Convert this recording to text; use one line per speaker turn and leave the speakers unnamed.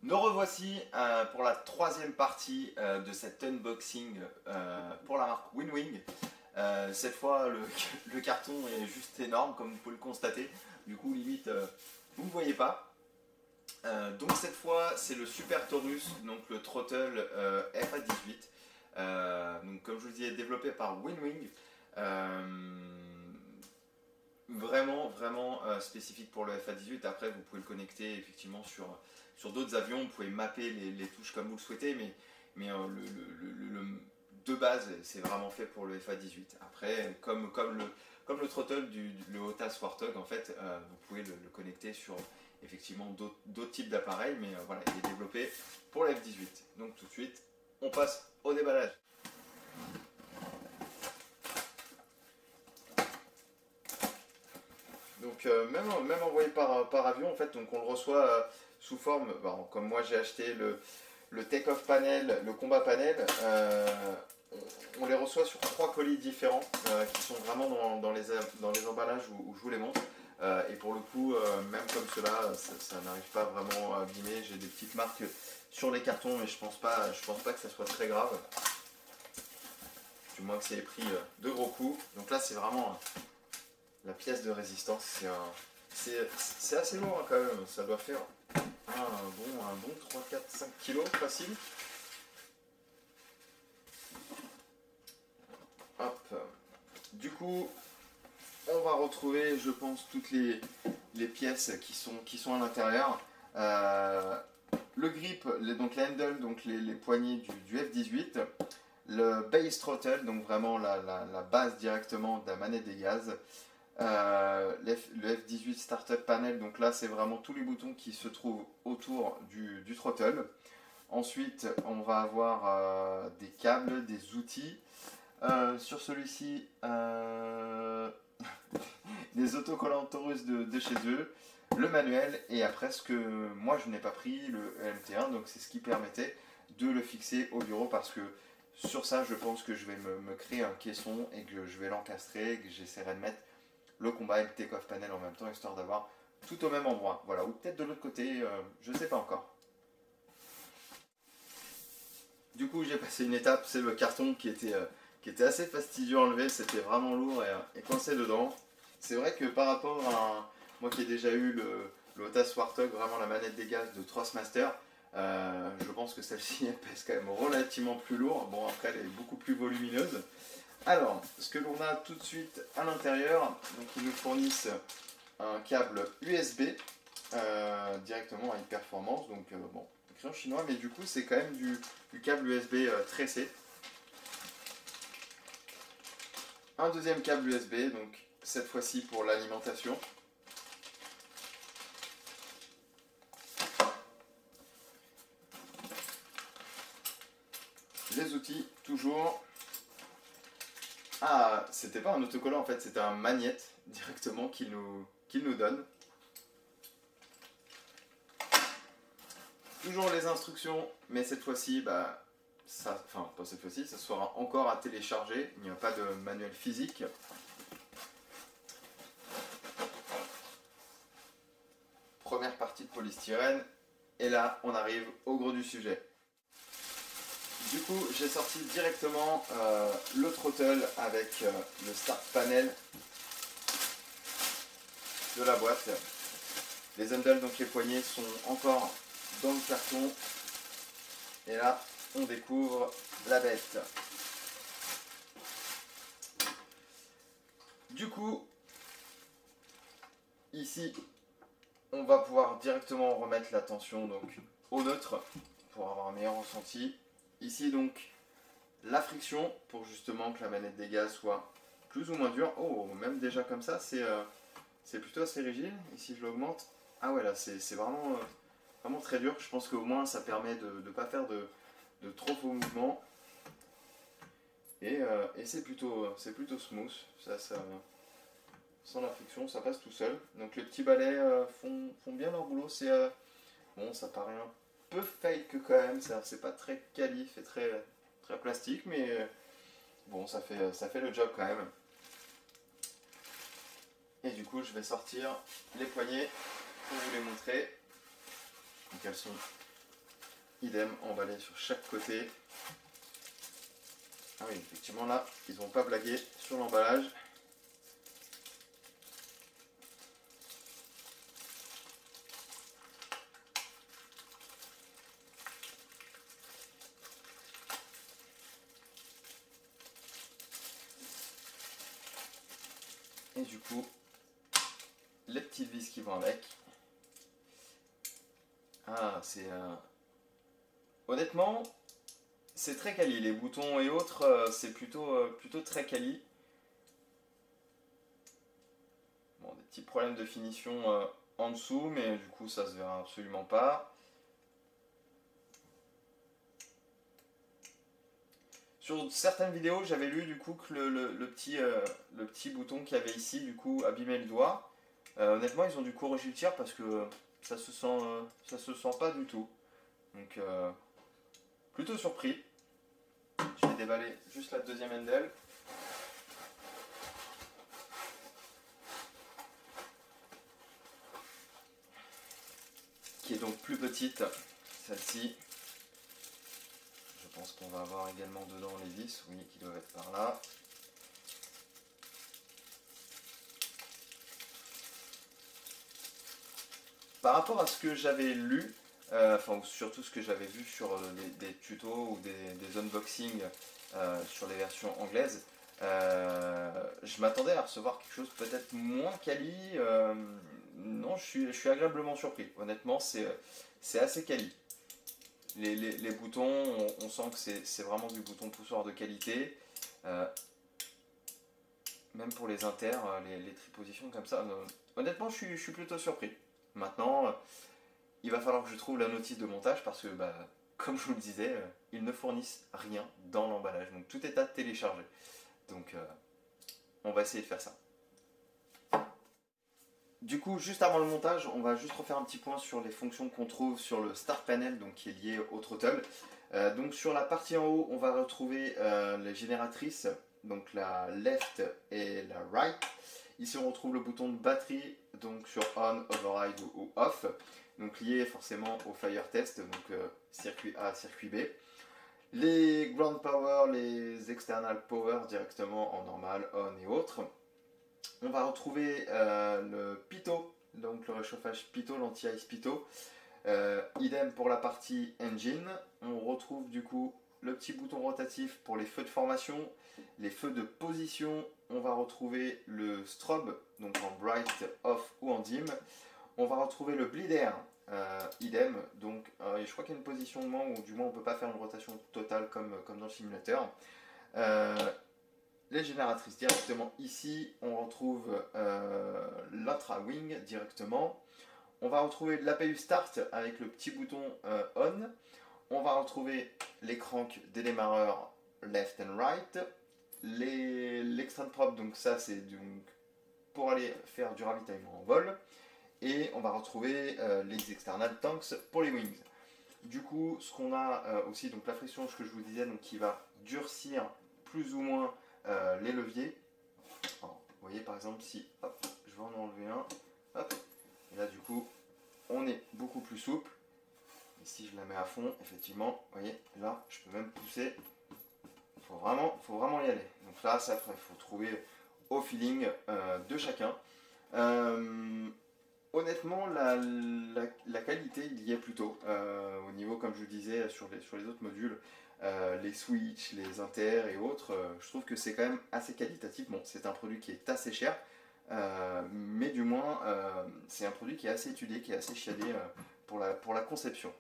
Nous revoici pour la troisième partie de cet unboxing pour la marque Winwing. Cette fois, le carton est juste énorme, comme vous pouvez le constater. Du coup, limite, vous ne voyez pas. Donc cette fois, c'est le Super Taurus, donc le Throttle FA18. Donc comme je vous disais, développé par Winwing. Euh, vraiment spécifique pour le FA18. Après, vous pouvez le connecter effectivement sur d'autres avions. Vous pouvez mapper les touches comme vous le souhaitez, mais de base, c'est vraiment fait pour le FA18. Après, comme le throttle le Otas Warthog, en fait, vous pouvez le connecter sur effectivement d'autres types d'appareils, mais voilà, il est développé pour le F18. Donc tout de suite, on passe au déballage. Donc même envoyé par avion, en fait, donc on le reçoit sous forme, bon, comme moi j'ai acheté le take-off panel, le combat panel, on les reçoit sur trois colis différents qui sont vraiment dans les emballages où je vous les montre. Et pour le coup, même comme cela, ça n'arrive pas vraiment à abîmer. J'ai des petites marques sur les cartons, mais je pense pas que ça soit très grave. Du moins que c'est les pris de gros coups. Donc là, c'est vraiment la pièce de résistance. C'est assez lourd hein, quand même. Ça doit faire un bon 3, 4, 5 kilos facile. Hop. Du coup, on va retrouver, je pense, toutes les pièces qui sont à l'intérieur. Le grip, donc les handles, donc les poignées du F18. Le base throttle, donc vraiment la base directement de la manette des gaz. Le F18 Startup Panel, donc là c'est vraiment tous les boutons qui se trouvent autour du throttle. Ensuite, on va avoir des câbles, des outils. Sur celui-ci, des autocollants Taurus de chez eux, le manuel, et après ce que moi je n'ai pas pris, le LMT1, donc c'est ce qui permettait de le fixer au bureau parce que sur ça je pense que je vais me créer un caisson et que je vais l'encastrer, que j'essaierai de mettre le combat et le take-off panel en même temps histoire d'avoir tout au même endroit. Voilà, ou peut-être de l'autre côté, je ne sais pas encore. Du coup, j'ai passé une étape, c'est le carton qui était assez fastidieux à enlever, c'était vraiment lourd et coincé dedans. C'est vrai que par rapport à moi qui ai déjà eu le Otas Warthog, vraiment la manette des gaz de Thrustmaster, je pense que celle-ci elle pèse quand même relativement plus lourd. Bon, après, elle est beaucoup plus volumineuse. Alors, ce que l'on a tout de suite à l'intérieur, donc ils nous fournissent un câble USB directement à une performance, donc bon, écrit en chinois, mais du coup c'est quand même du câble USB tressé. Un deuxième câble USB, donc cette fois-ci pour l'alimentation. Les outils, toujours. Ah, c'était pas un autocollant en fait, c'était un magnète directement qu'il nous donne. Toujours les instructions, mais cette fois-ci, bah, ça, enfin pas cette fois-ci, ça sera encore à télécharger, il n'y a pas de manuel physique. Première partie de polystyrène, et là on arrive au gros du sujet. Du coup, j'ai sorti directement le throttle avec le start panel de la boîte. Les handles, donc les poignées, sont encore dans le carton. Et là, on découvre la bête. Du coup, ici, on va pouvoir directement remettre la tension donc, au neutre pour avoir un meilleur ressenti. Ici, donc, la friction pour justement que la manette des gaz soit plus ou moins dure. Oh, même déjà comme ça, c'est plutôt assez rigide. Ici, je l'augmente. Ah ouais, là, c'est vraiment très dur. Je pense qu'au moins, ça permet de ne pas faire de trop faux mouvements. Et c'est plutôt smooth. Sans la friction, ça passe tout seul. Donc les petits balais font bien leur boulot. Bon, ça paraît un peu fake quand même. C'est pas très qualif et très plastique, mais bon, ça fait le job quand même. Et du coup, je vais sortir les poignées pour vous les montrer. Donc elles sont idem, emballé sur chaque côté. Ah oui, effectivement là, ils n'ont pas blagué sur l'emballage. Et du coup, les petites vis qui vont avec. Ah, c'est... Honnêtement, c'est très quali. Les boutons et autres, c'est plutôt très quali. Bon, des petits problèmes de finition en dessous, mais du coup, ça se verra absolument pas. Sur certaines vidéos, j'avais lu du coup que le petit bouton qu'il y avait ici, du coup, abîmait le doigt. Honnêtement, ils ont dû corriger le tir parce que ça se sent pas du tout. Donc, plutôt surpris. Je vais déballer juste la deuxième handle. Qui est donc plus petite, celle-ci. Je pense qu'on va avoir également dedans les vis, oui, qui doivent être par là. Par rapport à ce que j'avais lu, enfin surtout ce que j'avais vu sur des tutos ou des unboxings sur les versions anglaises, je m'attendais à recevoir quelque chose peut-être moins quali. Non, je suis agréablement surpris. Honnêtement, c'est assez quali. Les boutons, on sent que c'est vraiment du bouton poussoir de qualité. Même pour les inters, les tripositions comme ça. Honnêtement, je suis plutôt surpris. Maintenant, il va falloir que je trouve la notice de montage parce que, bah, comme je vous le disais, ils ne fournissent rien dans l'emballage. Donc tout est à télécharger. Donc on va essayer de faire ça. Du coup, juste avant le montage, on va juste refaire un petit point sur les fonctions qu'on trouve sur le Start Panel, donc qui est lié au throttle. Donc sur la partie en haut, on va retrouver les génératrices, donc la left et la right. Ici, on retrouve le bouton de batterie, donc sur on, override ou off, donc lié forcément au fire test, donc circuit A, circuit B. Les ground power, les external power directement en normal, on et autres. On va retrouver le pitot, donc le réchauffage pitot, l'anti-ice pitot. Idem pour la partie engine. On retrouve du coup le petit bouton rotatif pour les feux de formation, les feux de position. On va retrouver le strobe, donc en bright, off ou en dim. On va retrouver le bleed air, idem. Donc je crois qu'il y a une positionnement où du moins on ne peut pas faire une rotation totale comme dans le simulateur. Les génératrices directement ici, on retrouve l'intra-wing directement. On va retrouver l'APU Start avec le petit bouton On. On va retrouver les cranks des démarreurs left and right. L'extend prop, donc ça c'est donc pour aller faire du ravitaillement en vol. Et on va retrouver les external tanks pour les wings. Du coup, ce qu'on a aussi, donc la friction, ce que je vous disais, donc qui va durcir plus ou moins les leviers. Alors, vous voyez par exemple si hop, je vais en enlever un, hop, et là du coup on est beaucoup plus souple. Et si je la mets à fond, effectivement, vous voyez, là je peux même pousser. Il faut vraiment y aller. Donc là, ça, il faut trouver au feeling de chacun. Honnêtement, la qualité, il y est plutôt. Au niveau, comme je vous disais, sur les autres modules, les switches, les inters et autres, je trouve que c'est quand même assez qualitatif. Bon, c'est un produit qui est assez cher, mais du moins, c'est un produit qui est assez étudié, qui est assez chiadé pour la conception.